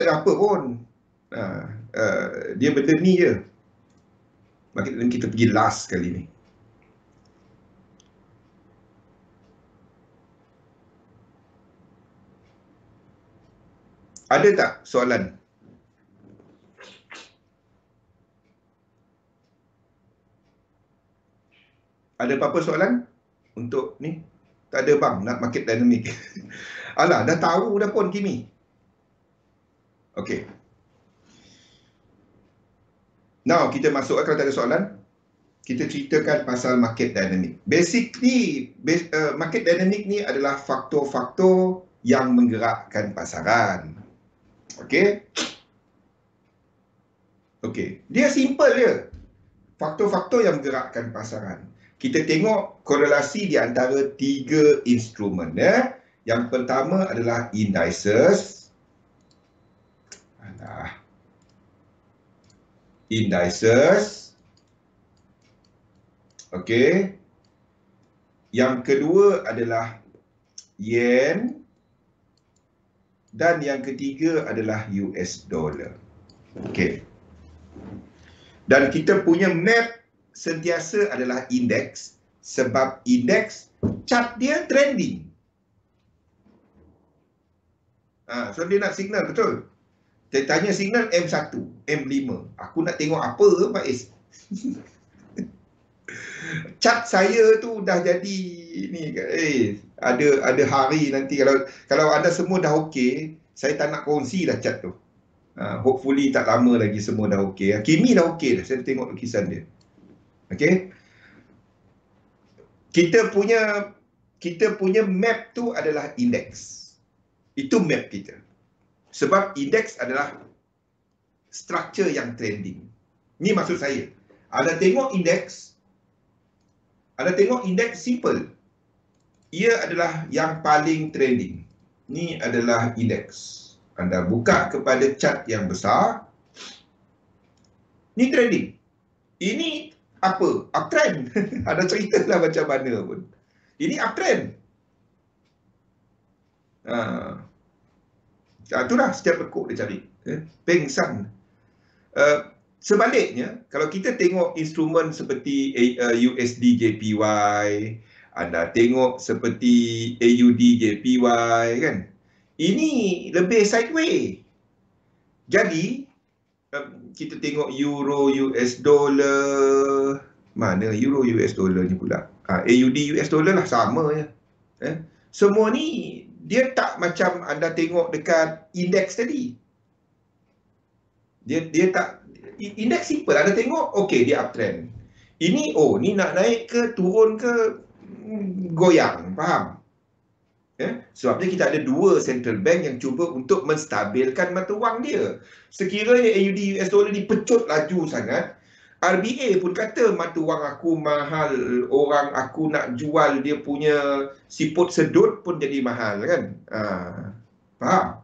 tengah apa pun. Dia benda ni je. Market dynamic kita pergi last kali ni. Ada tak soalan? Ada apa-apa soalan untuk ni? Tak ada bang, nak market dynamic. Alah, dah tahu dah pun Kimi. Okey. Now, kita masuk kalau tak ada soalan. Kita ceritakan pasal market dynamic. Basically, market dynamic ni adalah faktor-faktor yang menggerakkan pasaran. Okey? Okey. Dia simple je. Faktor-faktor yang menggerakkan pasaran. Kita tengok korelasi di antara 3 instrumen. Yang pertama adalah indices. Indices. Okey. Yang kedua adalah yen. Dan yang ketiga adalah US dollar. Okey. Dan kita punya map sentiasa adalah indeks, sebab indeks chart dia trending. So dia nak signal, betul? Saya tanya signal M1, M5. Aku nak tengok apa Pak Is? Chart saya tu dah jadi ni, ada hari nanti kalau anda semua dah okey, saya tak nak kongsi dah chart tu. Hopefully tak lama lagi semua dah okey. Kimi dah okey dah, saya tengok lukisan dia. Okey. Kita punya map tu adalah indeks. Itu map kita. Sebab indeks adalah structure yang trending. Ni maksud saya. Anda tengok indeks simple. Ia adalah yang paling trending. Ni adalah indeks. Anda buka kepada chart yang besar. Ni trending. Ini apa? Uptrend. Ada cerita lah macam mana pun. Ini uptrend. Itulah setiap lekuk dia cari. Peng San. Sebaliknya, kalau kita tengok instrumen seperti USD JPY, anda tengok seperti AUD JPY kan, ini lebih sideways. Jadi kita tengok Euro US dollar, mana Euro US dollar ni pula, AUD US dollar lah, sama je. Semua ni dia tak macam anda tengok dekat indeks tadi. Dia tak, indeks simple, anda tengok okey dia uptrend. Ini ni nak naik ke turun ke, goyang, faham? Sebabnya kita ada 2 central bank yang cuba untuk menstabilkan mata wang dia. Sekiranya AUD US dollar ni pecut laju sangat, RBA pun kata mata wang aku mahal, orang aku nak jual dia punya siput sedut pun jadi mahal kan. Faham?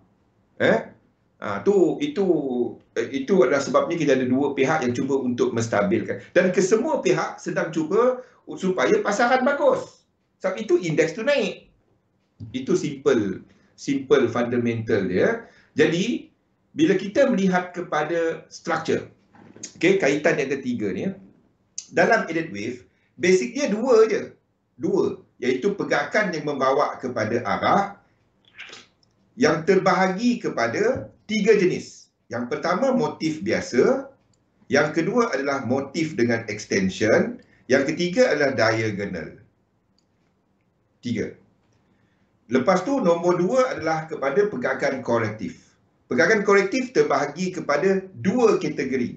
Itu adalah sebabnya kita ada 2 pihak yang cuba untuk menstabilkan. Dan kesemua pihak sedang cuba supaya pasaran bagus. Sebab itu indeks tu naik. Itu simple fundamental dia. Jadi bila kita melihat kepada structure, kaitan yang ketiga ni, dalam Elliott Wave basic dia 2 je. 2, iaitu pergerakan yang membawa kepada arah yang terbahagi kepada 3 jenis. Yang pertama motif biasa, yang kedua adalah motif dengan extension, yang ketiga adalah diagonal. 3. Lepas tu nombor 2 adalah kepada pergerakan korektif. Pergerakan korektif terbahagi kepada 2 kategori.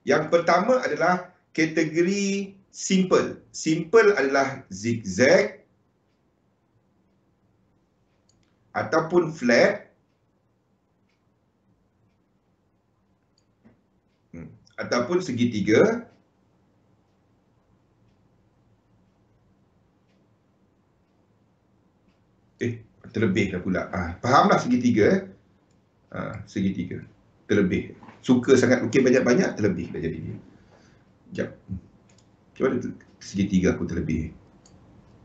Yang pertama adalah kategori simple. Simple adalah zigzag ataupun flat ataupun segitiga. Terlebih dah pula. Fahamlah segitiga. Segitiga. Terlebih. Suka sangat lukis banyak-banyak, terlebih dah jadi dia. Sekejap. Macam mana segitiga aku terlebih?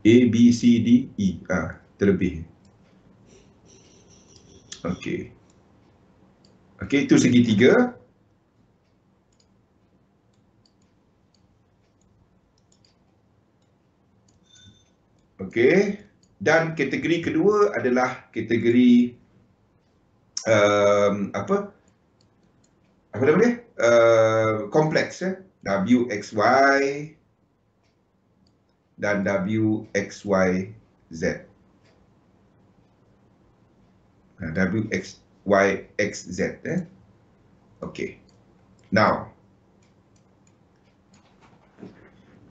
A, B, C, D, E. Terlebih. Okey. Okey, itu segitiga. Okey. Dan kategori kedua adalah kategori apa nama dia? Kompleks ya. WXY dan WXYZ. WXYXZ ya. Okey. Now,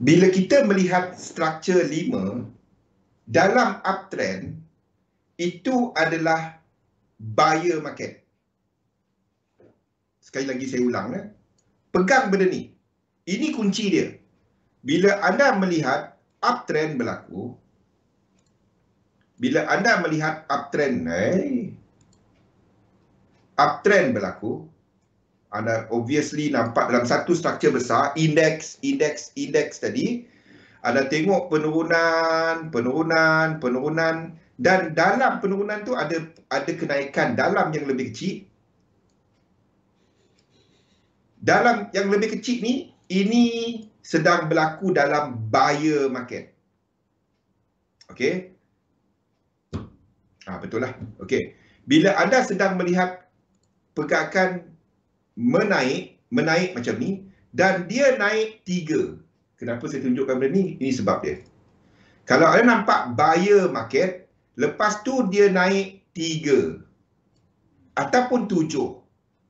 bila kita melihat struktur 5 dalam uptrend, itu adalah buyer market. Sekali lagi saya ulang ya. Pegang benda ni. Ini kunci dia. Bila anda melihat uptrend berlaku, bila anda melihat uptrend berlaku, anda obviously nampak dalam satu struktur besar, indeks tadi, anda tengok penurunan, dan dalam penurunan tu ada kenaikan dalam yang lebih kecil. Dalam yang lebih kecil ni, ini sedang berlaku dalam buyer market. Okey. Betul lah. Okey. Bila anda sedang melihat pergerakan menaik macam ni, dan dia naik 3. Kenapa saya tunjukkan benda ni? Ini sebab dia. Kalau anda nampak buyer market, lepas tu dia naik 3 ataupun 7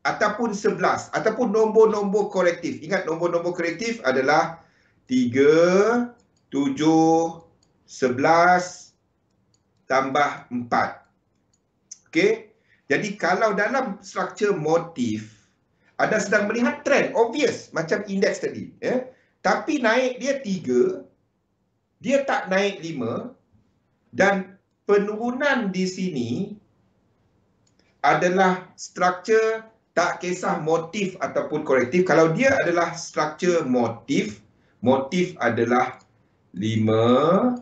ataupun 11 ataupun nombor-nombor korektif. Ingat, nombor-nombor korektif adalah 3, 7, 11 tambah 4. Okey. Jadi kalau dalam struktur motif, anda sedang melihat trend obvious macam indeks tadi, ya. Tapi naik dia 3, dia tak naik 5, dan penurunan di sini adalah struktur tak kisah motif ataupun korektif. Kalau dia adalah struktur motif, motif adalah 5,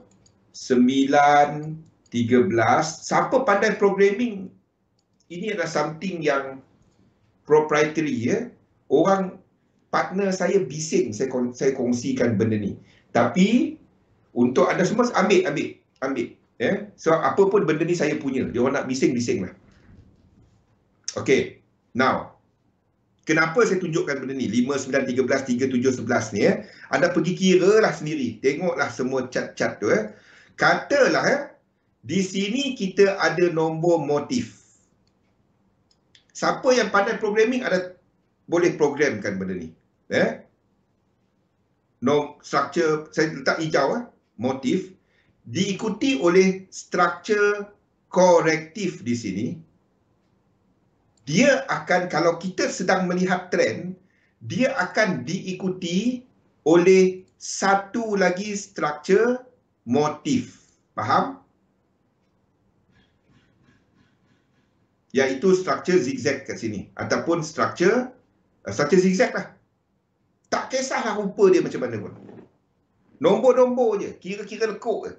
9, 13. Siapa pandai programming, ini adalah something yang proprietary ya. Orang partner saya bising saya kongsikan benda ni. Tapi untuk anda semua ambil ya. So apa pun benda ni saya punya. Dia orang nak bising lah. Okey. Now, kenapa saya tunjukkan benda ni? 5, 9, 13, 3, 7, 11 ni ya. Anda pergi kira lah sendiri. Tengoklah semua cat-cat tu ya. Katalah ya, di sini kita ada nombor motif. Siapa yang pandai programming boleh programkan benda ni. Ya. Struktur, saya letak hijau motif, diikuti oleh struktur korektif di sini. Dia akan, kalau kita sedang melihat trend, dia akan diikuti oleh satu lagi struktur motif. Faham? Iaitu struktur zigzag kat sini. Ataupun struktur zigzag lah. Tak kisahlah rupa dia macam mana pun. Nombor-nombor je. Kira-kira lekuk je.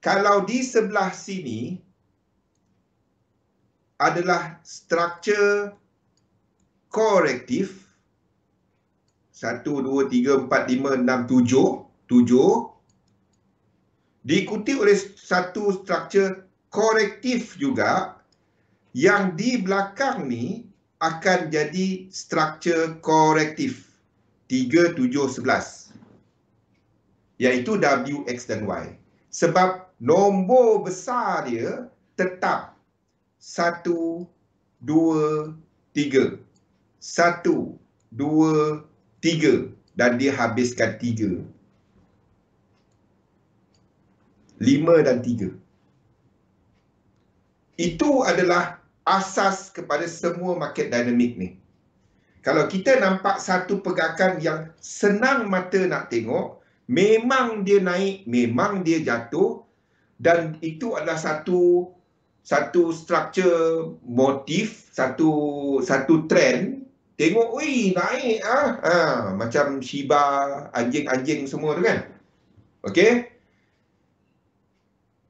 Kalau di sebelah sini adalah struktur korektif. 1, 2, 3, 4, 5, 6, 7. Diikuti oleh satu struktur korektif juga. Yang di belakang ni akan jadi struktur korektif. 3, 7, 11. Iaitu W, X dan Y. Sebab nombor besar dia tetap 1, 2, 3. 1, 2, 3. Dan dia habiskan 3. 5 dan 3. Itu adalah asas kepada semua market dynamic ni. Kalau kita nampak satu pergerakan yang senang mata nak tengok, memang dia naik, memang dia jatuh, dan itu adalah satu struktur motif, satu trend. Tengok, wih, naik macam Shiba, anjing-anjing semua tu kan. Okey?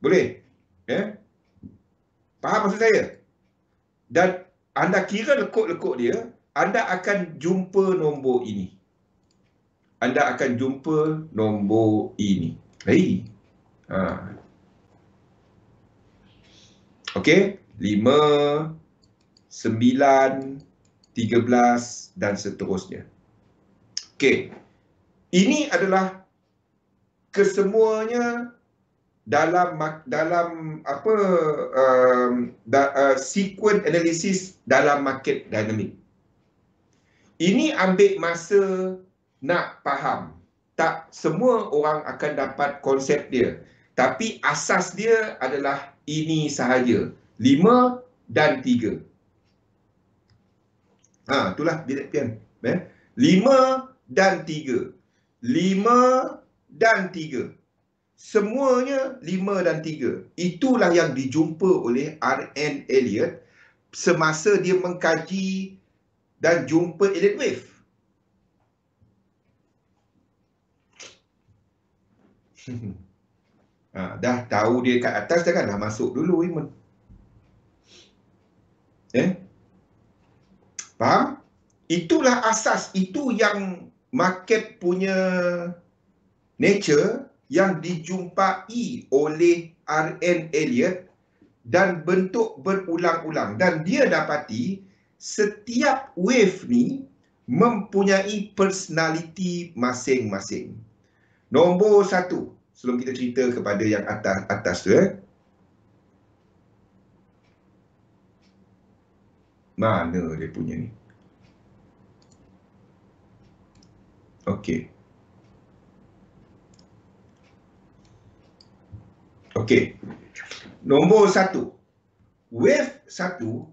Boleh? Ya? Faham maksud saya? Dan anda kira lekuk-lekuk dia, anda akan jumpa nombor ini. Anda akan jumpa nombor ini. Baik. Okey, 5, 9, 13 dan seterusnya. Okey. Ini adalah kesemuanya dalam apa sequence analysis dalam market dynamic. Ini ambil masa nak faham. Tak semua orang akan dapat konsep dia. Tapi asas dia adalah ini sahaja. 5 dan 3. Itulah bilik pian. 5 dan 3. 5 dan 3. Semuanya 5 dan 3. Itulah yang dijumpa oleh R.N. Elliott semasa dia mengkaji dan jumpa Elliott Wave. Dah tahu dia kat atas, janganlah masuk dulu, Iman. Faham? Itulah asas. Itu yang market punya nature yang dijumpai oleh R.N. Elliott dan bentuk berulang-ulang. Dan dia dapati setiap wave ni mempunyai personality masing-masing. Nombor 1, sebelum kita cerita kepada yang atas tu, mana dia punya ni? Okey. Okey. Nombor 1. Wave 1,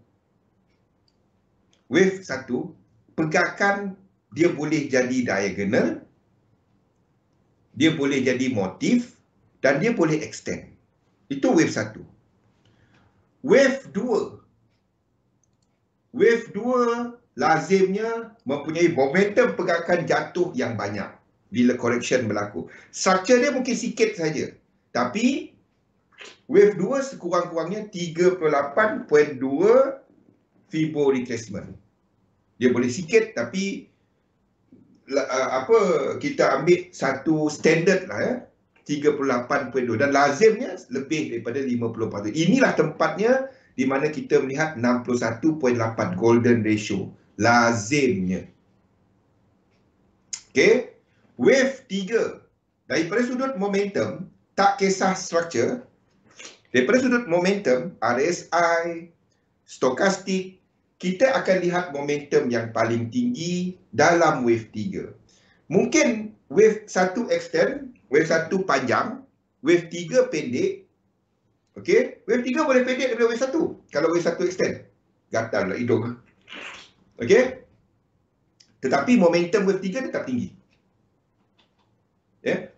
pergerakan dia boleh jadi diagonal, dia boleh jadi motif dan dia boleh extend. Itu wave 1. Wave 2. Wave 2 lazimnya mempunyai momentum pergerakan jatuh yang banyak bila correction berlaku. Structure dia mungkin sikit saja. Tapi wave 2 sekurang-kurangnya 38.2 Fibo retracement. Dia boleh sikit tapi kita ambil satu standard lah 38.2 dan lazimnya lebih daripada 50%. Inilah tempatnya di mana kita melihat 61.8 golden ratio lazimnya. Okey, wave 3 daripada sudut momentum, tak kisah structure, daripada sudut momentum RSI, stokastik, kita akan lihat momentum yang paling tinggi dalam wave 3. Mungkin wave 1 extend, wave 1 panjang, wave 3 pendek. Okey, wave 3 boleh pendek daripada wave 1 kalau wave 1 extend. Gatal lah hidung. Okey. Tetapi momentum wave 3 tetap tinggi.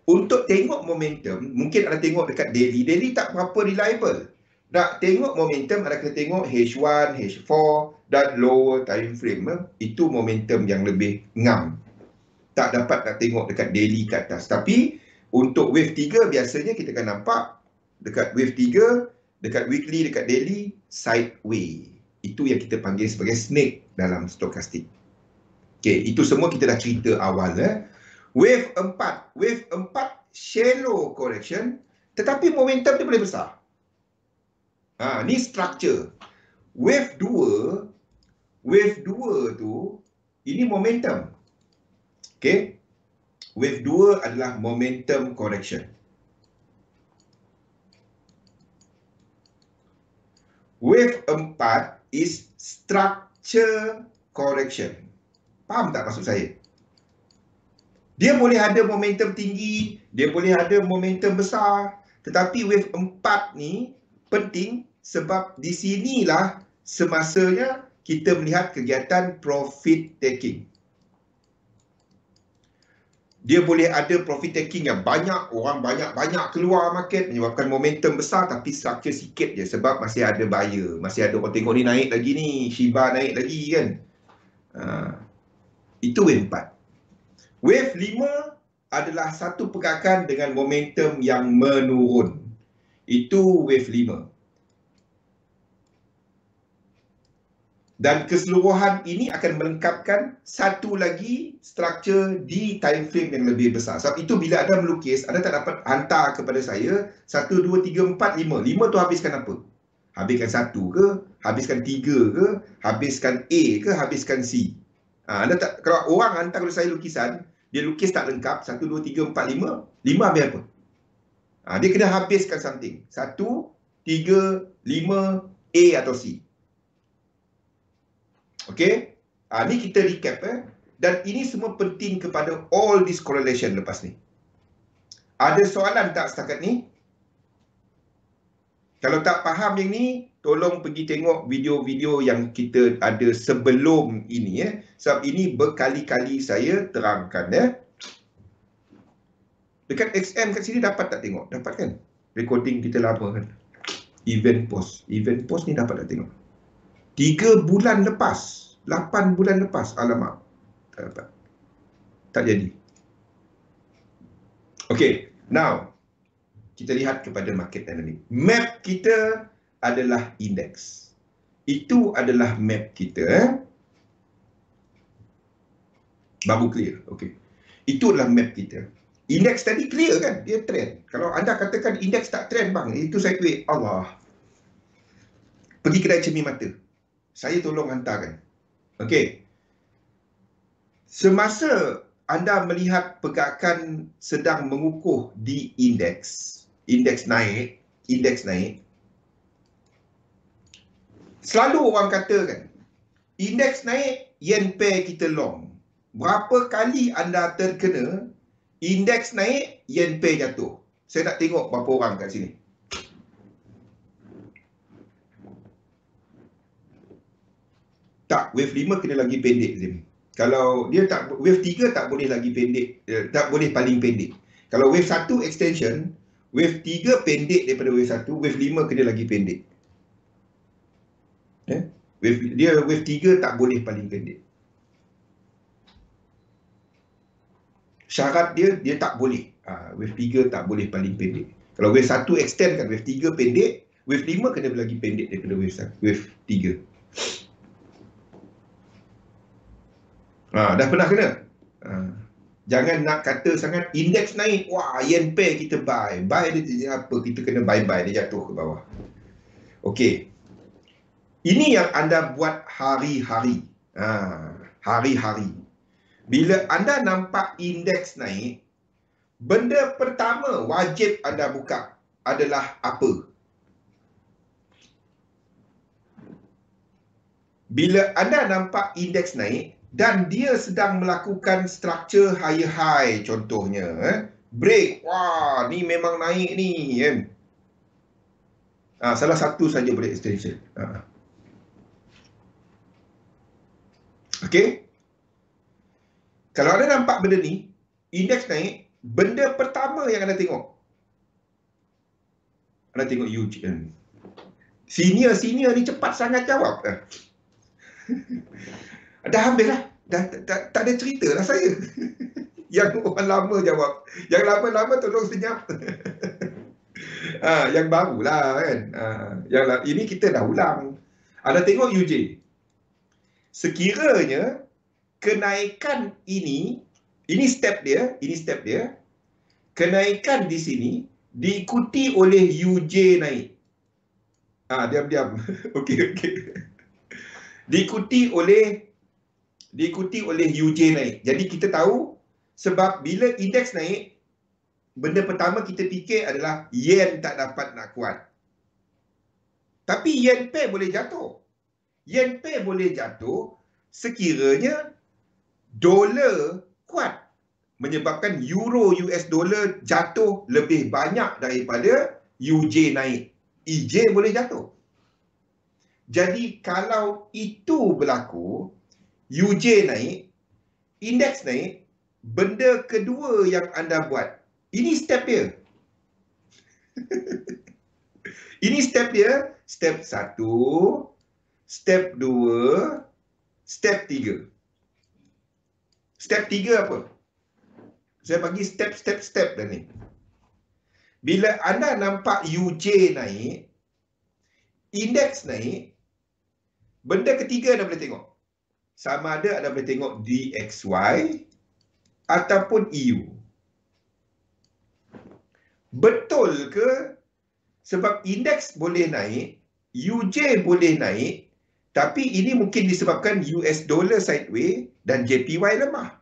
Untuk tengok momentum, mungkin anda tengok dekat daily. Daily tak berapa reliable. Nak tengok momentum, anda kena tengok H1, H4 dan lower time frame. Itu momentum yang lebih ngam. Tak dapat nak tengok dekat daily kat atas. Tapi untuk wave 3 biasanya kita akan nampak dekat wave 3, dekat weekly, dekat daily, sideway. Itu yang kita panggil sebagai snake dalam stokastik. Okey, itu semua kita dah cerita awal. Wave 4. Wave 4 shallow correction, tetapi momentum dia boleh besar. Ni structure. Wave 2 tu, ini momentum. Okey. Wave 2 adalah momentum correction. Wave 4 is structure correction. Faham tak maksud saya? Dia boleh ada momentum tinggi, dia boleh ada momentum besar. Tetapi wave 4 ni penting sebab di sinilah semasanya kita melihat kegiatan profit taking. Dia boleh ada profit taking yang banyak, orang banyak keluar market menyebabkan momentum besar tapi structure sikit je sebab masih ada buyer, masih ada orang tengok ni naik lagi ni, Shiba naik lagi kan. Itu wave 4. Wave 5 adalah satu pergerakan dengan momentum yang menurun. Itu wave 5. Dan keseluruhan ini akan melengkapkan satu lagi struktur di time frame yang lebih besar. Sebab itu bila anda melukis, anda tak dapat hantar kepada saya 1, 2, 3, 4, 5. 5 tu habiskan apa? Habiskan 1 ke? Habiskan 3 ke? Habiskan A ke? Habiskan C? Anda tak, kalau orang hantar kepada saya lukisan, dia lukis tak lengkap, 1, 2, 3, 4, 5. 5 habis apa? Dia kena habiskan something. 1, 3, 5, A atau C. Okey, ni kita recap dan ini semua penting kepada all this correlation lepas ni. Ada soalan tak setakat ni? Kalau tak faham yang ni, tolong pergi tengok video-video yang kita ada sebelum ini sebab ini berkali-kali saya terangkan Dekat XM kat sini dapat tak tengok? Dapat kan? Recording kita lama kan? Event post ni dapat tak tengok? 3 bulan lepas, 8 bulan lepas, alamak, tak dapat, tak jadi. Okay, now kita lihat kepada market dynamic. Map kita adalah indeks. Itu adalah map kita. Baru clear. Okay, itu adalah map kita. Indeks tadi clear kan? Dia trend. Kalau anda katakan indeks tak trend bang, itu sideways, Allah, pergi kedai cermin mata, saya tolong hantarkan. Okey. Semasa anda melihat pergerakan sedang mengukuh di indeks naik, selalu orang katakan, indeks naik, yen pair kita long. Berapa kali anda terkena, indeks naik, yen pair jatuh? Saya nak tengok berapa orang kat sini. Tak, wave 5 kena lagi pendek, Zim. Kalau dia tak, wave 3 tak boleh lagi pendek, tak boleh paling pendek. Kalau wave 1 extension, wave 3 pendek daripada wave 1, wave 5 kena lagi pendek. Wave 3 tak boleh paling pendek. Syarat dia tak boleh. Wave 3 tak boleh paling pendek. Kalau wave 1 extend kan, wave 3 pendek, wave 5 kena lagi pendek daripada wave 3. Dah pernah kena? Jangan nak kata sangat indeks naik, wah, yen pair kita buy. Buy dia jadi apa? Kita kena buy-buy, dia jatuh ke bawah. Okey. Ini yang anda buat hari-hari. Hari-hari. Bila anda nampak indeks naik, benda pertama wajib anda buka adalah apa? Bila anda nampak indeks naik dan dia sedang melakukan structure higher high, contohnya break, wah, ni memang naik ni kan. Salah satu saja boleh extension. Okey. Kalau anda nampak benda ni, indeks naik, benda pertama yang anda tengok UGN. Senior ni cepat sangat jawab. Dah habis lah. Tak ada cerita lah saya. Yang orang lama jawab. Yang lama-lama tolong senyap. Yang baru lah kan. Ini kita dah ulang. Anda tengok UJ. Sekiranya kenaikan ini step dia, kenaikan di sini diikuti oleh UJ naik. Diam-diam. Okey. Diikuti oleh UJ naik. Jadi kita tahu, sebab bila indeks naik, benda pertama kita fikir adalah yen tak dapat nak kuat. Tapi yen pair boleh jatuh. Yen pair boleh jatuh sekiranya dolar kuat, menyebabkan euro US dollar jatuh lebih banyak daripada UJ naik. EJ boleh jatuh. Jadi kalau itu berlaku, UJ naik, indeks naik, benda kedua yang anda buat, ini step dia. Ini step dia, step 1, step 2, step 3. Step 3 apa? Saya bagi step dah ni. Bila anda nampak UJ naik, indeks naik, Benda ketiga anda boleh tengok. Sama ada anda boleh tengok DXY ataupun EU. Betul ke? Sebab indeks boleh naik, UJ boleh naik, tapi ini mungkin disebabkan US dollar sideways dan JPY lemah.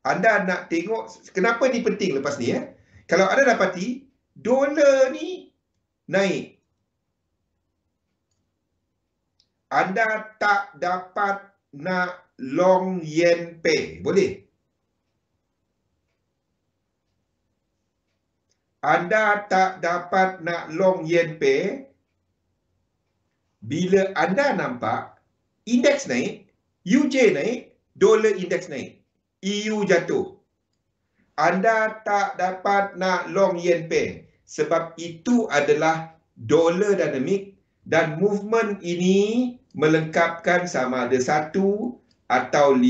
Anda nak tengok, kenapa ni penting lepas ni Kalau anda dapati, dolar ni naik. Anda tak dapat nak long yen pay. Boleh? Anda tak dapat nak long yen pay bila anda nampak indeks naik, UJ naik, dolar indeks naik, EU jatuh. Anda tak dapat nak long yen pay sebab itu adalah dolar dinamik dan movement ini melengkapkan sama ada 1 atau 5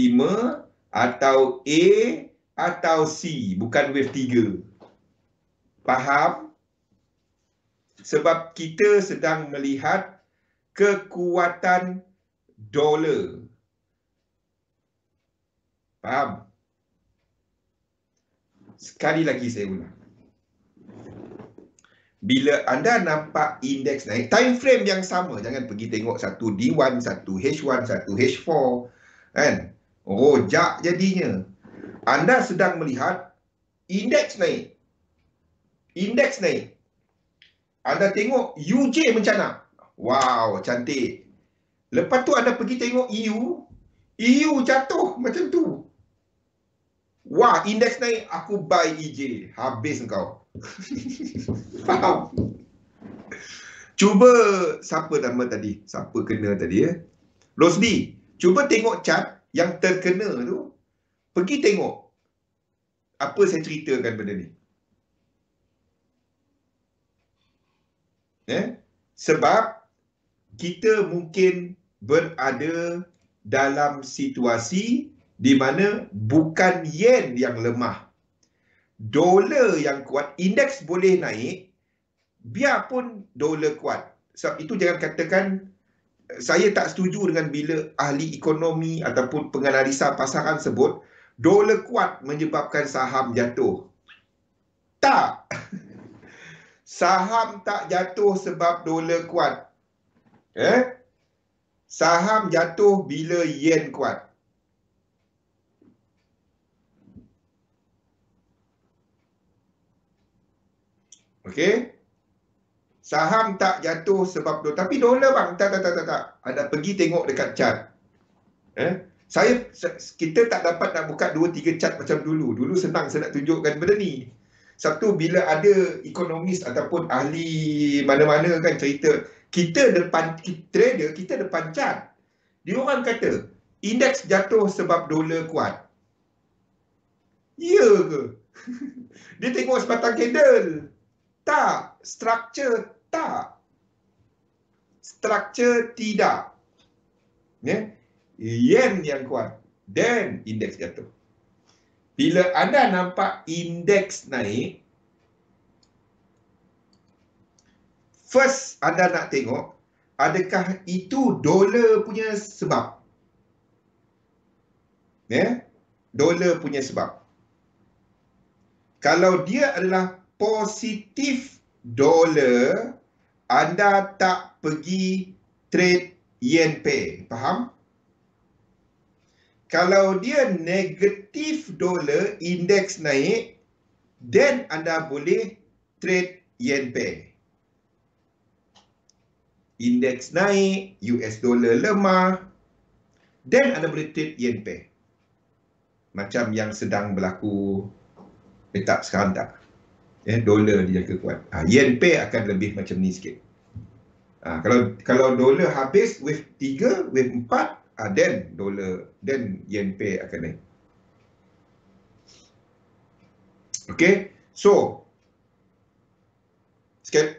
atau A atau C, bukan wave 3. Faham? Sebab kita sedang melihat kekuatan dolar. Faham? Sekali lagi saya ulang. Bila anda nampak indeks naik, time frame yang sama, jangan pergi tengok satu D1, satu H1, satu H4, kan? Rojak jadinya. Anda sedang melihat indeks naik. Indeks naik. Anda tengok UJ mencanak. Wow, cantik. Lepas tu anda pergi tengok EU. EU jatuh macam tu. Wah, indeks naik, aku buy EJ. Habis engkau. Faham? Cuba, siapa nama tadi? Siapa kena tadi Rosby, cuba tengok chart yang terkena tu. Pergi tengok. Apa saya ceritakan benda ni. Sebab kita mungkin berada dalam situasi di mana bukan yen yang lemah, dolar yang kuat. Indeks boleh naik, biarpun dolar kuat. Sebab itu jangan katakan, saya tak setuju dengan bila ahli ekonomi ataupun penganalisa pasaran sebut dolar kuat menyebabkan saham jatuh. Tak. Saham tak jatuh sebab dolar kuat. Saham jatuh bila yen kuat. Okey? Saham tak jatuh sebab dolar. Tapi dolar bang, tak. Anda pergi tengok dekat chart. Kita tak dapat nak buka 2-3 chart macam dulu. Dulu senang saya nak tunjukkan benda ni. Satu, bila ada ekonomis ataupun ahli mana-mana kan cerita, kita depan trader, kita depan chart. Dia orang kata, indeks jatuh sebab dolar kuat. Ya ke? Dia tengok sebatang candle. Tak. Structure tak. Structure tidak. Yen yang kuat. Dan indeks jatuh. Bila anda nampak indeks naik, first anda nak tengok, adakah itu dolar punya sebab? Dolar punya sebab. Kalau dia adalah positif dolar, anda tak pergi trade yen pay. Faham? Kalau dia negatif dolar, indeks naik, then anda boleh trade yen pay. Indeks naik, US dollar lemah, then anda boleh trade yen pay. Macam yang sedang berlaku tak sekarang tak. Dolar dijaga kuat. Yen pay akan lebih macam ni sikit. Kalau dolar habis wave 3, wave 4, then dolar, then yen pay akan naik. Okay, so sikit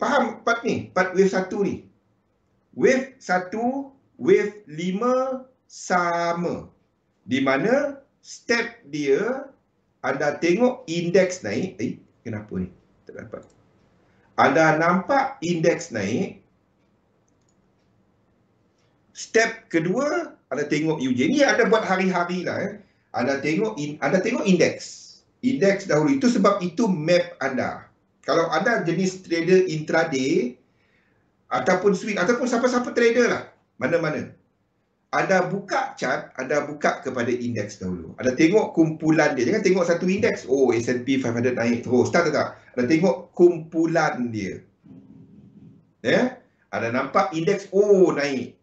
faham part ni, part wave 1 ni. Wave 1, wave 5 sama. Di mana step dia, anda tengok indeks naik. Kenapa ni? Tak dapat. Anda nampak indeks naik. Step kedua, anda tengok UJ. Ni ada buat hari-hari lah. Anda tengok indeks. Indeks dahulu. Itu sebab itu map anda. Kalau anda jenis trader intraday, ataupun swing, ataupun siapa-siapa trader lah. Mana-mana. Anda buka chart, anda buka kepada indeks dahulu. Anda tengok kumpulan dia. Jangan tengok satu indeks. Oh, S&P 500 naik terus. Tak. Anda tengok kumpulan dia. Ya? Anda nampak indeks, oh naik.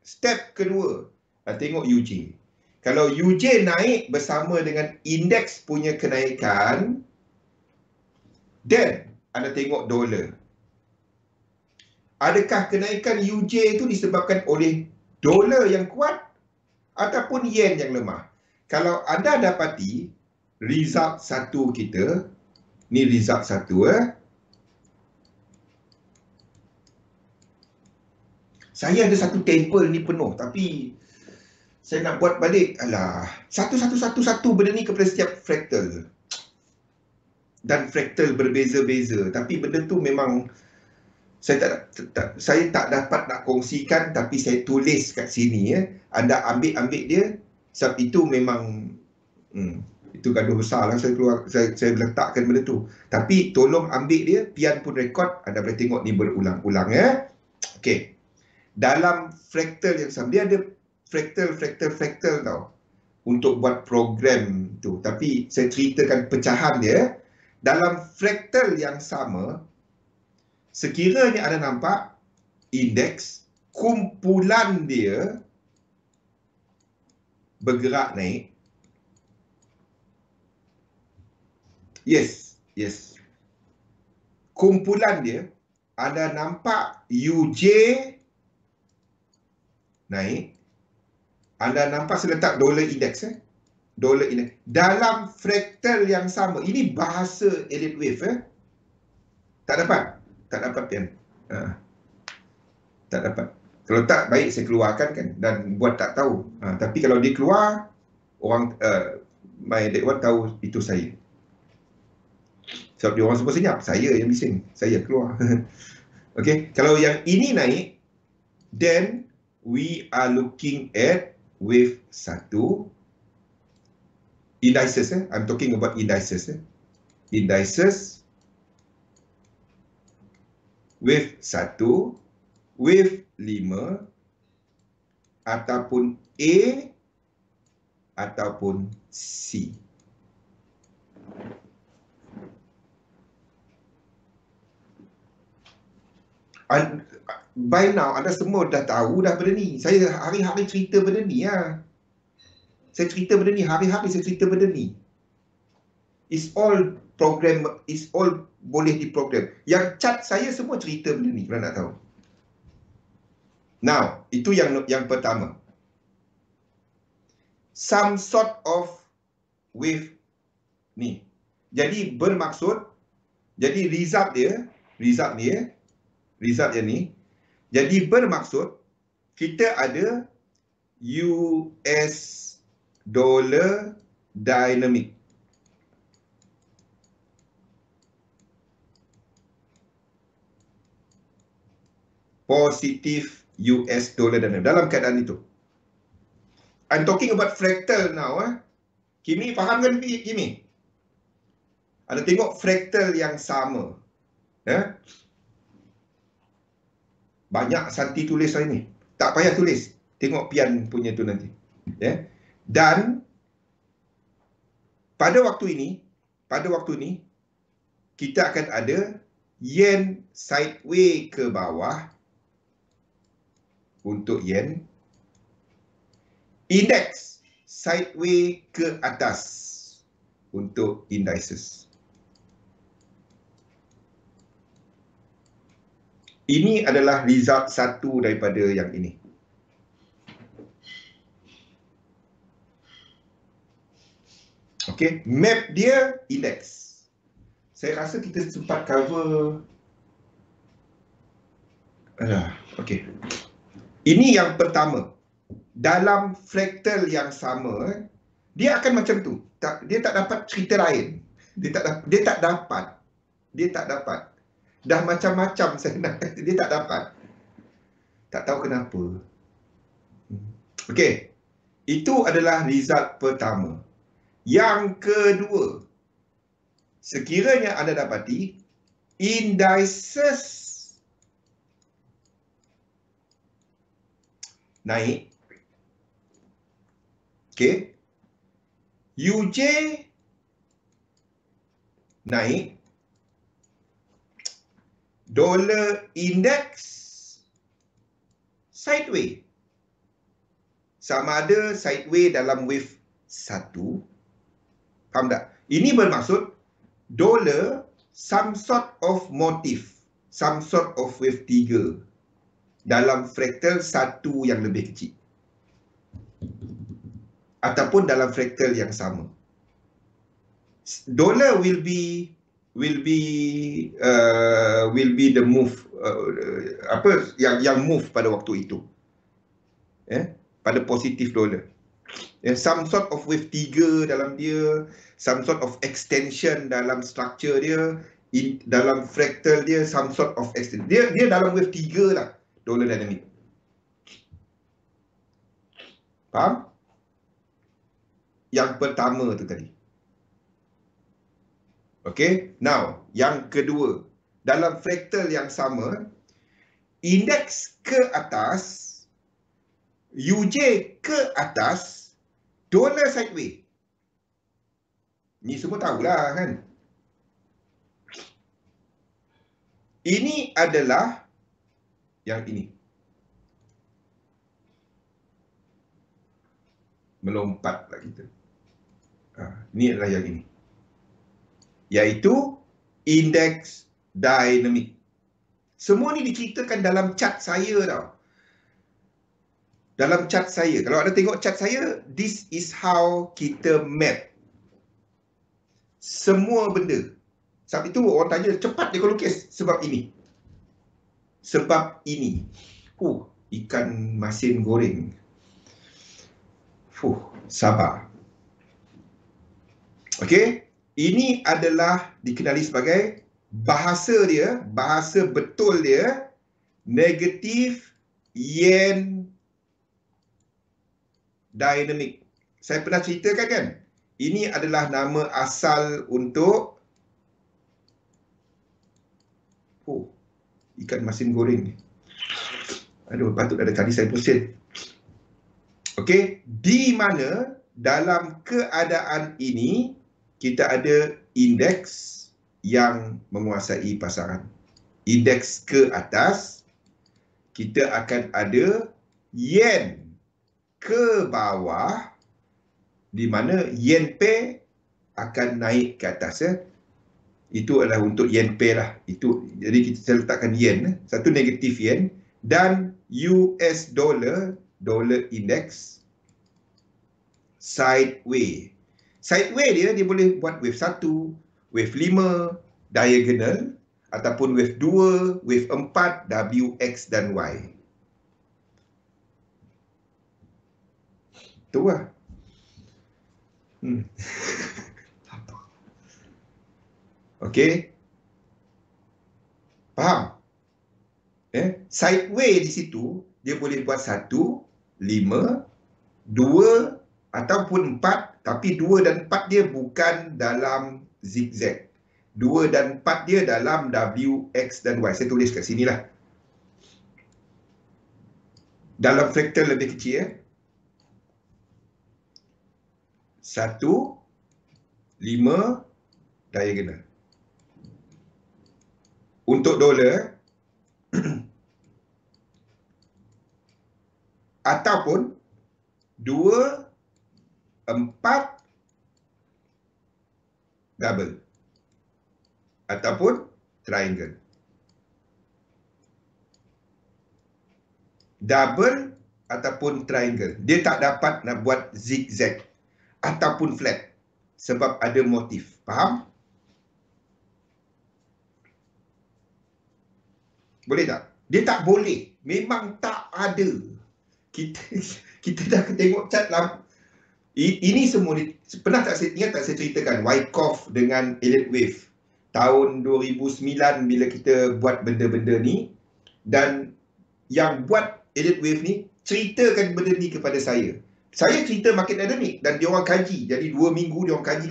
Step kedua, tengok UJ. Kalau UJ naik bersama dengan indeks punya kenaikan, then anda tengok dolar. Adakah kenaikan UJ itu disebabkan oleh dolar yang kuat ataupun yen yang lemah? Kalau anda dapati result satu kita, ni result satu saya ada satu table ni penuh, tapi saya nak buat balik. Alah, satu benda ni kepada setiap fractal. Dan fractal berbeza-beza. Tapi benda tu memang saya tak dapat nak kongsikan, tapi saya tulis kat sini. Anda ambil dia. Sebab itu memang itu gaduh besar lah. Saya letakkan benda tu. Tapi tolong ambil dia, pian pun rekod. Anda boleh tengok ni berulang-ulang. Okey. Dalam fractal yang sama, dia ada fractal tau untuk buat program tu. Tapi saya ceritakan pecahan dia. Dalam fractal yang sama, sekiranya anda nampak indeks, kumpulan dia bergerak naik. Yes. Kumpulan dia, anda nampak UJ naik. Anda nampak saya letak dollar index. Dollar index. Dalam fractal yang sama. Ini bahasa Elliott Wave. Tak dapat Pian. Tak dapat. Kalau tak, baik saya keluarkan kan. Dan buat tak tahu. Tapi kalau dia keluar, orang my Elliott Wave tahu itu saya. Sebab dia orang semua senyap. Saya yang bising. Saya keluar. Okey. Kalau yang ini naik, then we are looking at wave 1. Indices. I'm talking about indices. Indices. Wave 1. Wave 5. Ataupun A. Ataupun C. By now, anda semua dah tahu dah benda ni. Saya hari-hari cerita benda ni ya. Saya cerita benda ni, hari-hari saya cerita benda ni. It's all program, it's all boleh diprogram. Yang chat saya semua cerita benda ni, kalau nak tahu. Now, itu yang pertama. Some sort of wave ni. Jadi bermaksud, jadi result dia ni. Jadi bermaksud kita ada US dollar dynamic. Positif US dollar dynamic dalam keadaan itu. I'm talking about fractal now. Kimi faham kan Kimi? Anda tengok fractal yang sama. Banyak Santi tulis hari ni. Tak payah tulis. Tengok Pian punya tu nanti. Dan pada waktu ini kita akan ada yen sideways ke bawah untuk yen. Index sideways ke atas untuk indices. Ini adalah result satu daripada yang ini. Okey, map dia indeks. Saya rasa kita sempat cover. Okey. Ini yang pertama. Dalam fractal yang sama, dia akan macam tu. Dia tak dapat cerita lain. Dia tak dapat. Dah macam-macam saya nak. Dia tak dapat. Tak tahu kenapa. Okey. Itu adalah result pertama. Yang kedua, sekiranya anda dapati indices naik, okey, UJ naik, dollar index sideways. Sama ada sideways dalam wave 1. Faham tak? Ini bermaksud dollar some sort of motif, some sort of wave 3 dalam fraktal 1 yang lebih kecil. Ataupun dalam fraktal yang sama. Dollar will be the move, yang move pada waktu itu. Pada positif dollar. Some sort of wave 3 dalam dia, some sort of extension dalam structure dia, dalam fraktal dia, some sort of extension. Dia dalam wave 3 lah, dollar dynamic. Faham? Yang pertama tu tadi. Okay, now yang kedua, dalam fraktal yang sama, indeks ke atas, UJ ke atas, dollar sideways. Ni semua tahulah kan. Ini adalah yang ini. Melompatlah kita. Ini adalah yang ini. Iaitu indeks dynamic. Semua ni diceritakan dalam chart saya tau. Dalam chart saya. Kalau anda tengok chart saya, this is how kita map semua benda. Sebab itu orang tanya, cepat dia kau lukis. Sebab ini. Sebab ini. Ikan masin goreng. Sabar. Okey. Ini adalah dikenali sebagai bahasa dia, bahasa betul dia, negative yen dynamic. Saya pernah ceritakan kan? Ini adalah nama asal untuk ikan masin goreng. Aduh, patut ada tadi saya pusing. Okey, di mana dalam keadaan ini kita ada indeks yang menguasai pasaran. Indeks ke atas, kita akan ada yen ke bawah, di mana yen pair akan naik ke atas. Itu adalah untuk yen pair lah. Jadi kita letakkan yen, satu negatif yen, dan US dollar, dollar index sideways. Sideways dia boleh buat wave 1, wave 5, diagonal, ataupun wave 2, wave 4, W, X dan Y. Itu lah. Okey. Faham? Sideways di situ, dia boleh buat 1, 5, 2 ataupun 4. Tapi 2 dan 4 dia bukan dalam zigzag. 2 dan 4 dia dalam W, X dan Y. Saya tulis kat sini lah. Dalam fraktal lebih kecil. 1, 5, diagonal. Untuk dolar, ataupun 2, 4, double. Ataupun triangle. Double ataupun triangle. Dia tak dapat nak buat zigzag ataupun flat. Sebab ada motif. Faham? Boleh tak? Dia tak boleh. Memang tak ada. Kita dah tengok cat lah. Ini semua ni, pernah tak saya ingat tak saya ceritakan Wyckoff dengan Elliott Wave tahun 2009 bila kita buat benda-benda ni, dan yang buat Elliott Wave ni ceritakan benda ni kepada saya. Saya cerita market dynamic dan dia orang kaji. Jadi 2 minggu dia orang kaji.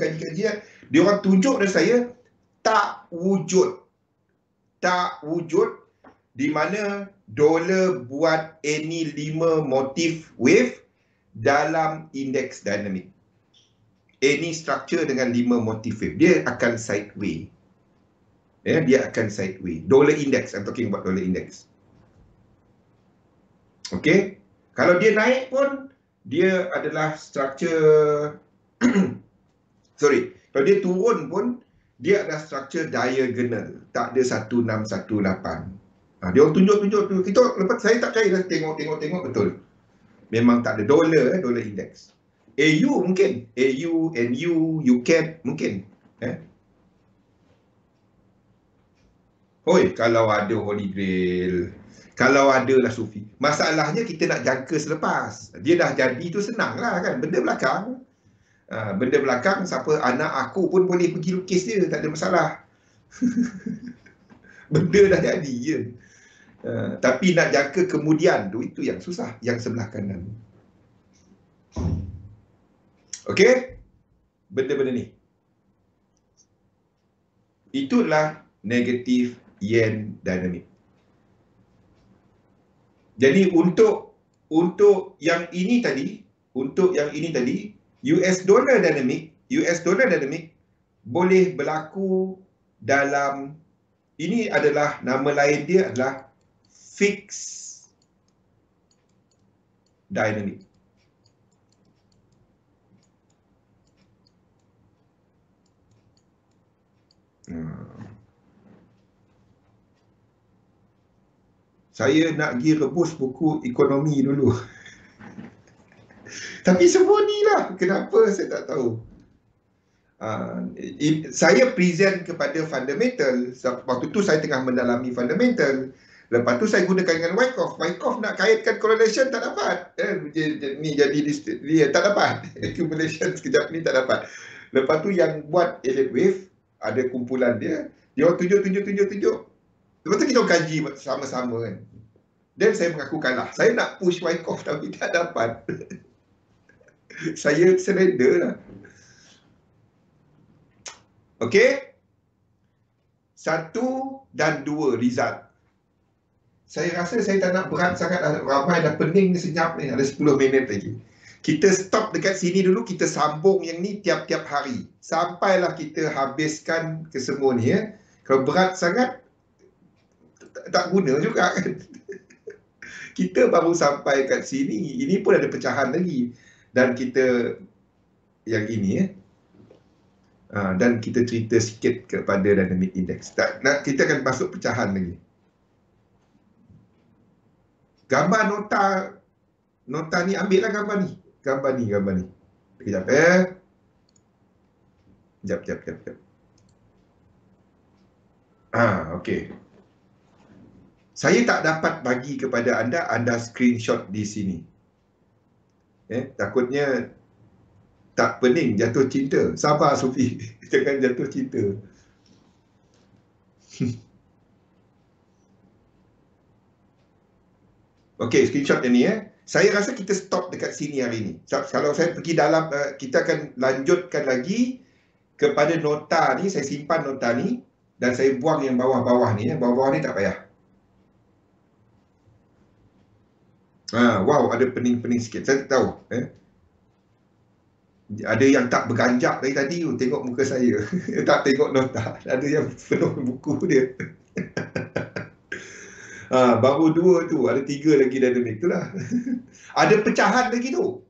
Dia orang tunjuk kepada saya tak wujud di mana dolar buat any 5 motif wave dalam indeks dynamic. Any structure dengan 5 motif wave, dia akan sideway. Ya, dia akan sideway. Dollar index, I'm talking about dollar index. Okay. Kalau dia naik pun, dia adalah structure sorry, kalau dia turun pun dia adalah structure diagonal, tak ada 1618. Dia orang tunjuk. Kita lepas saya tak percaya dah, tengok betul. Memang tak ada dollar index. AU mungkin, AU, NU, UCAD mungkin. Hoi, kalau ada Holy Grail, kalau ada lah Sufi. Masalahnya kita nak jangka selepas. Dia dah jadi tu senang lah kan. Benda belakang. Benda belakang, siapa anak aku pun boleh pergi lukis dia. Tak ada masalah. Benda dah jadi je. Tapi nak jangka kemudian tu, itu yang susah. Yang sebelah kanan. Okey? Benda-benda ni. Itulah negatif yen dynamic. Jadi untuk yang ini tadi, US dollar dynamic boleh berlaku dalam, ini adalah nama lain dia adalah fixed dynamic. Saya nak pergi rebus buku ekonomi dulu. Tapi semua ni lah. Kenapa saya tak tahu. Saya present kepada fundamental. Waktu tu saya tengah mendalami fundamental. Lepas tu saya gunakan dengan Wyckoff. Wyckoff nak kaitkan correlation tak dapat. Ni jadi dia tak dapat. Accumulation sekejap ni tak dapat. Lepas tu yang buat Elliott Wave, ada kumpulan dia. Dia orang tunjuk. Lepas tu kita kaji sama-sama kan. Dan saya mengaku kalah. Saya nak push Wyckoff tapi tak dapat. Saya surrender lah. Okey. 1 dan 2 result. Saya rasa saya tak nak berat sangat. Ramai dah pening ni, senyap ni. Ada 10 minit lagi. Kita stop dekat sini dulu. Kita sambung yang ni tiap-tiap hari. Sampailah kita habiskan kesemua ni. Kalau berat sangat, tak guna juga kan. Kita baru sampai kat sini. Ini pun ada pecahan lagi. Dan kita yang ini dan kita cerita sikit kepada dynamic index. Kita akan masuk pecahan lagi. Gambar nota ni, ambil lah gambar ni. Gambar ni. Sekejap Sekejap. Okey. Saya tak dapat bagi kepada anda screenshot di sini. Takutnya tak pening, jatuh cinta. Sabar Sufi, jangan jatuh cinta. Okey, screenshot yang ni Saya rasa kita stop dekat sini hari ni. Kalau saya pergi dalam, kita akan lanjutkan lagi kepada nota ni. Saya simpan nota ni dan saya buang yang bawah-bawah ni. Bawah-bawah ni tak payah. Wow, ada pening-pening sikit. Saya tak tahu. Ada yang tak berganjak dari tadi. Tengok muka saya. Tak tengok nota. Ada yang penuh buku dia. Baru 2 tu. Ada 3 lagi dynamic tu lah. Ada pecahan lagi tu.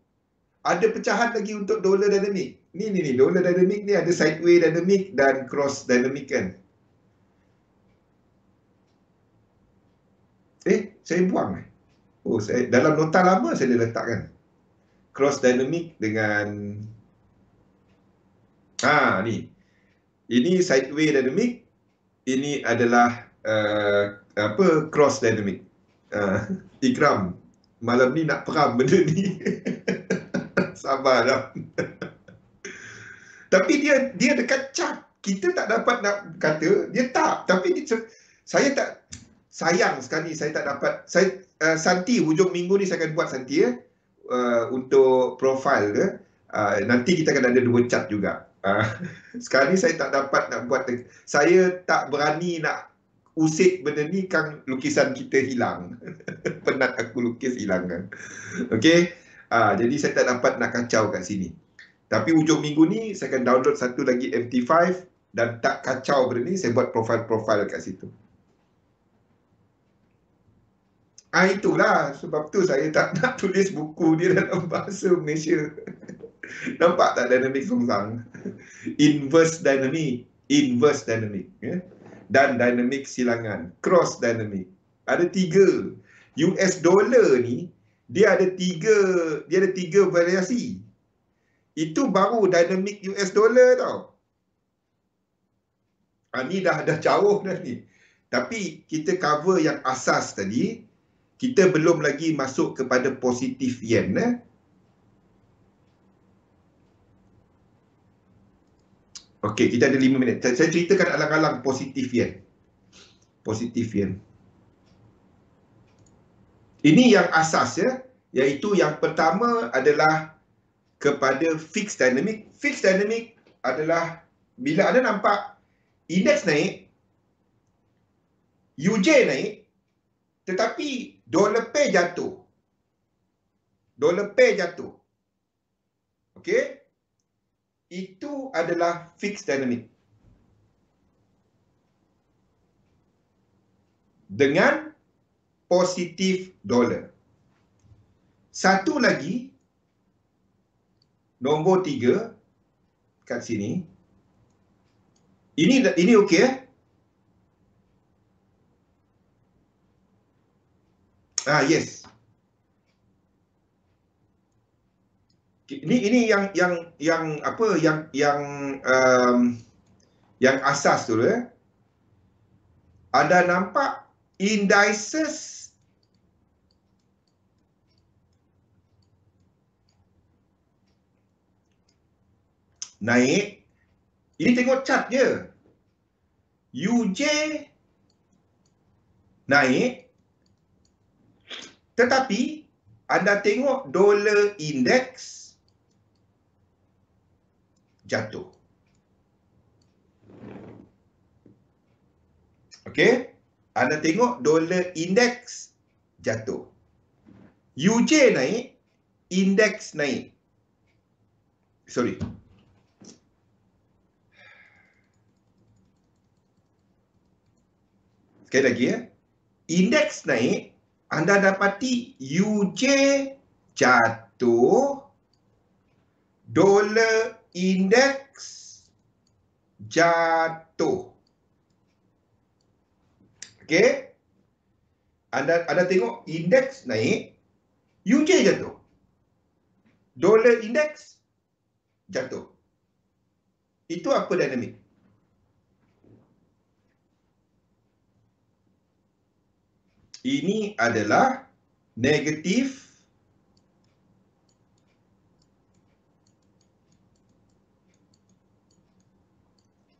Ada pecahan lagi untuk dollar dynamic. Ni. Dollar dynamic ni ada sideway dynamic dan cross dynamic kan. Saya buang saya dalam nota lama saya letakkan cross dynamic dengan ni. Ini sideway dynamic, ini adalah cross dynamic. Ikram malam ni nak peram benda ni. Sabarlah. Tapi dia dekat chart. Kita tak dapat nak kata dia tak, tapi saya tak, sayang sekali saya tak dapat. Santi, hujung minggu ni saya akan buat Santi ya. Untuk profil ke. Nanti kita akan ada 2 chart juga. Sekarang ni saya tak dapat nak buat. Saya tak berani nak usik benda ni kan lukisan kita hilang. Penat aku lukis hilang kan. Okey. Jadi saya tak dapat nak kacau kat sini. Tapi hujung minggu ni saya akan download satu lagi MT5 dan tak kacau benda ni, saya buat profil-profil kat situ. Itulah sebab tu saya tak nak tulis buku dia dalam bahasa Malaysia. Nampak tak dynamic songsang? Inverse dynamic ya? Dan dynamic silangan, cross dynamic. Ada 3. US dollar ni dia ada 3 variasi. Itu baru dynamic US dollar tau. Ni dah jauh dah ni. Tapi kita cover yang asas tadi. Kita belum lagi masuk kepada positif yen. Okey, kita ada 5 minit. Saya ceritakan alang-alang positif yen. Positif yen. Ini yang asas ya. Iaitu yang pertama adalah kepada fixed dynamic. Fixed dynamic adalah bila anda nampak indeks naik, UJ naik, tetapi dollar pair jatuh. Dollar pair jatuh. Okey? Itu adalah fixed dynamic. Dengan positif dollar. Satu lagi, nombor 3 kat sini. Ini okey eh? Yes. Ini yang asas dulu ya. Anda nampak indices naik. Ini tengok chart je. UJ naik. Tetapi anda tengok dollar index jatuh. Okey? Anda tengok dollar index jatuh. UJ naik, index naik. Sorry. Sekali lagi ya. Indeks naik, anda dapati UJ jatuh, dollar index jatuh. Okey? Anda tengok indeks naik, UJ jatuh. Dollar index jatuh. Itu apa dinamik? Ini adalah negatif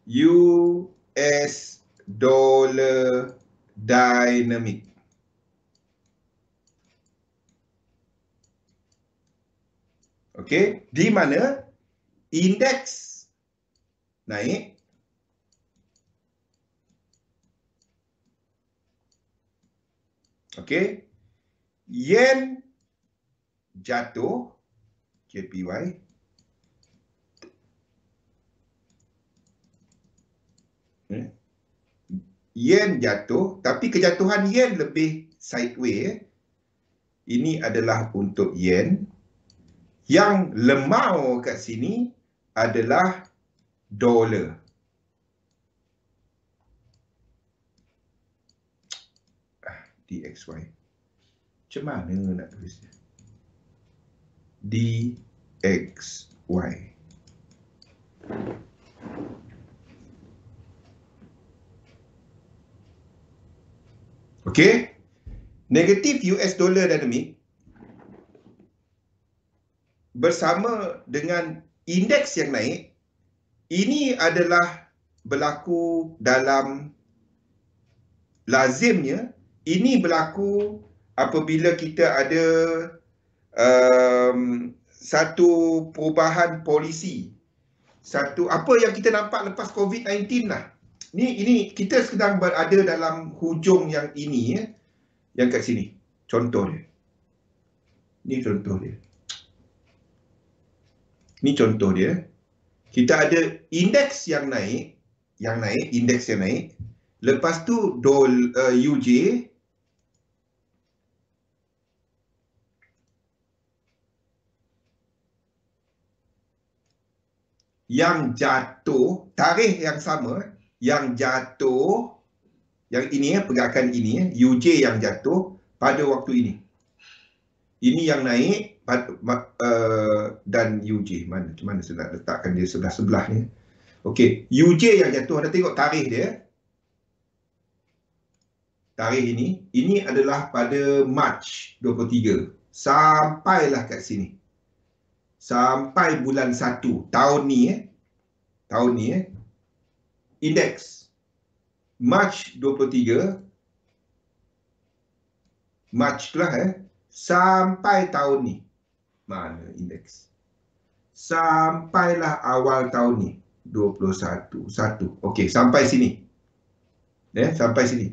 US dollar dynamic. Okey, di mana indeks naik, okey, yen jatuh, JPY, yen jatuh, tapi kejatuhan yen lebih sideways. Ini adalah untuk yen. Yang lemau kat sini adalah dolar. DXY. Macam mana nak tulisnya? DXY. Okey. Negatif US dollar dynamic bersama dengan indeks yang naik, ini adalah berlaku dalam lazimnya, ini berlaku apabila kita ada satu perubahan polisi, satu apa yang kita nampak lepas COVID-19 lah. Ini kita sedang berada dalam hujung yang ini ya, yang kat sini. Contoh dia. Ni contoh dia. Ni contoh dia. Kita ada indeks yang naik, indeks yang naik. Lepas tu UJ yang jatuh, tarikh yang sama, yang jatuh, yang ini ya, pergerakan ini ya, UJ yang jatuh pada waktu ini. Ini yang naik dan UJ. Mana saya nak letakkan dia sebelah-sebelah ni. Okey, UJ yang jatuh, anda tengok tarikh dia. Tarikh ini adalah pada Mac 23. Sampailah kat sini. Sampai bulan 1 tahun ni tahun ni indeks Mac 23 Mac lah sampai tahun ni. Mana indeks? Sampailah awal tahun ni 21 1. Okey, sampai sini. Sampai sini.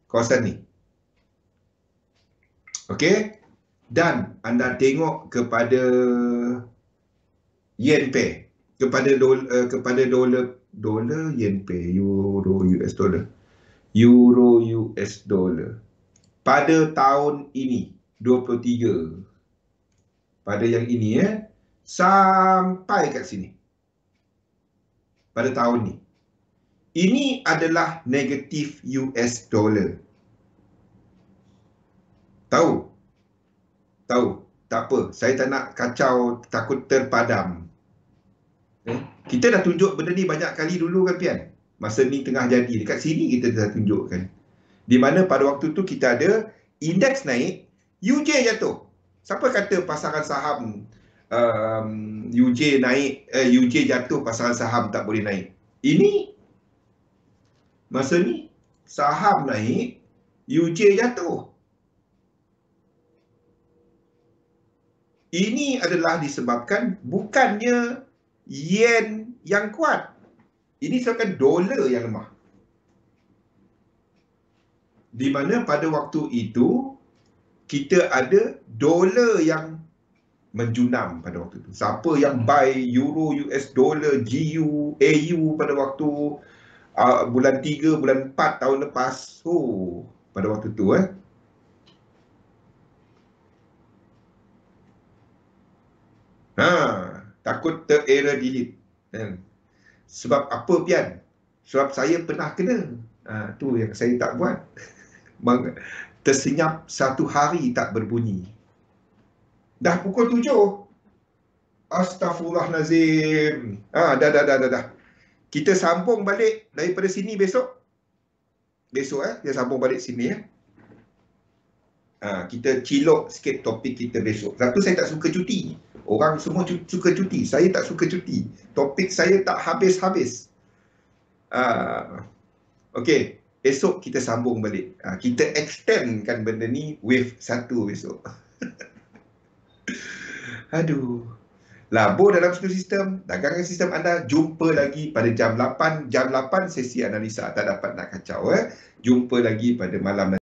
Kawasan ni. Okey? Dan anda tengok kepada yen pair, kepada dolar yen pair, euro US dollar pada tahun ini 23, pada yang ini sampai kat sini pada tahun ni, ini adalah negatif US dollar. Tahu? Tak apa, saya tak nak kacau, takut terpadam. Kita dah tunjuk benda ni banyak kali dulu kan Pian. Masa ni tengah jadi, dekat sini kita dah tunjukkan. Di mana pada waktu tu kita ada indeks naik, UJ jatuh. Siapa kata pasaran saham UJ naik, UJ jatuh, pasaran saham tak boleh naik? Ini masa ni saham naik, UJ jatuh. Ini adalah disebabkan bukannya yen yang kuat. Ini disebabkan dolar yang lemah. Di mana pada waktu itu kita ada dolar yang menjunam pada waktu itu. Siapa yang buy euro, US dollar, GU, AU pada waktu bulan 3, bulan 4 tahun lepas. Pada waktu itu takut ter-error delete. Sebab apa Pian? Sebab saya pernah kena. Tu yang saya tak buat. Tersenyap satu hari tak berbunyi. Dah pukul 7. Astaghfirullahalazim. Dah. Kita sambung balik daripada sini besok. Kita sambung balik sini kita cilok sikit topik kita besok. Satu, saya tak suka cuti. Orang semua suka cuti. Saya tak suka cuti. Topik saya tak habis-habis. Okey, esok kita sambung balik. Kita extendkan benda ni wave 1 besok. Aduh. Labur dalam satu sistem, dagangan sistem anda. Jumpa lagi pada jam 8. Jam 8 sesi analisa. Tak dapat nak kacau. Jumpa lagi pada malam nanti.